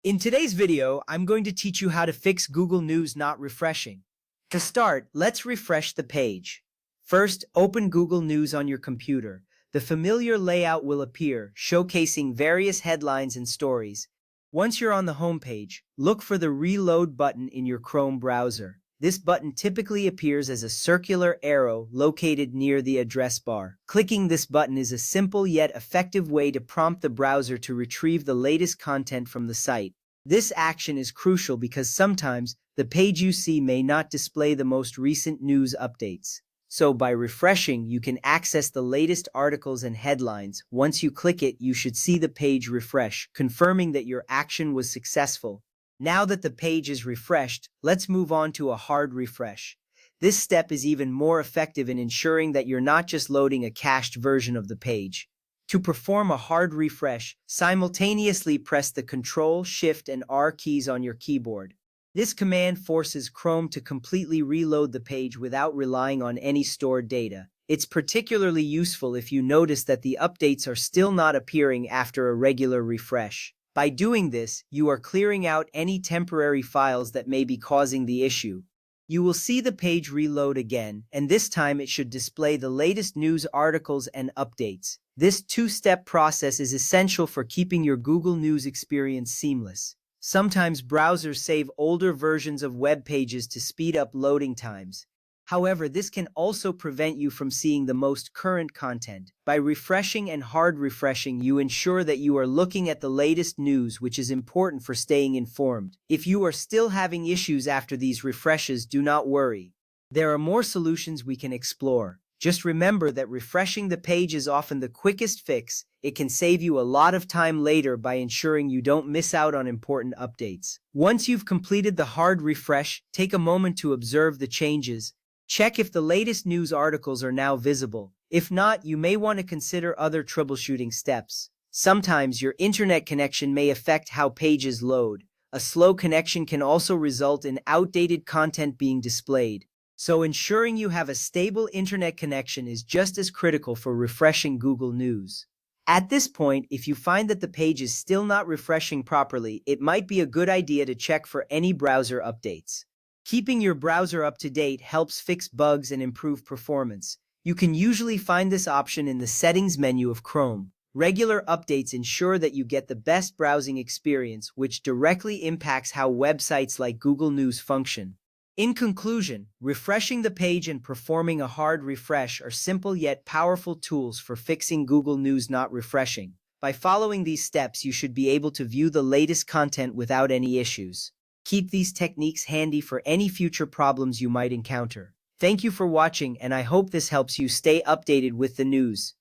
In today's video, I'm going to teach you how to fix Google News not refreshing. To start, let's refresh the page. First, open Google News on your computer. The familiar layout will appear, showcasing various headlines and stories. Once you're on the home page, look for the Reload button in your Chrome browser. This button typically appears as a circular arrow located near the address bar. Clicking this button is a simple yet effective way to prompt the browser to retrieve the latest content from the site. This action is crucial because sometimes the page you see may not display the most recent news updates. So by refreshing, you can access the latest articles and headlines. Once you click it, you should see the page refresh, confirming that your action was successful. Now that the page is refreshed, let's move on to a hard refresh. This step is even more effective in ensuring that you're not just loading a cached version of the page. To perform a hard refresh, simultaneously press the Ctrl, Shift, and R keys on your keyboard. This command forces Chrome to completely reload the page without relying on any stored data. It's particularly useful if you notice that the updates are still not appearing after a regular refresh. By doing this, you are clearing out any temporary files that may be causing the issue. You will see the page reload again, and this time it should display the latest news articles and updates. This two-step process is essential for keeping your Google News experience seamless. Sometimes browsers save older versions of web pages to speed up loading times. However, this can also prevent you from seeing the most current content. By refreshing and hard refreshing, you ensure that you are looking at the latest news, which is important for staying informed. If you are still having issues after these refreshes, do not worry. There are more solutions we can explore. Just remember that refreshing the page is often the quickest fix. It can save you a lot of time later by ensuring you don't miss out on important updates. Once you've completed the hard refresh, take a moment to observe the changes. Check if the latest news articles are now visible. If not, you may want to consider other troubleshooting steps. Sometimes your internet connection may affect how pages load. A slow connection can also result in outdated content being displayed. So ensuring you have a stable internet connection is just as critical for refreshing Google News. At this point, if you find that the page is still not refreshing properly, it might be a good idea to check for any browser updates. Keeping your browser up to date helps fix bugs and improve performance. You can usually find this option in the Settings menu of Chrome. Regular updates ensure that you get the best browsing experience, which directly impacts how websites like Google News function. In conclusion, refreshing the page and performing a hard refresh are simple yet powerful tools for fixing Google News not refreshing. By following these steps, you should be able to view the latest content without any issues. Keep these techniques handy for any future problems you might encounter. Thank you for watching, and I hope this helps you stay updated with the news.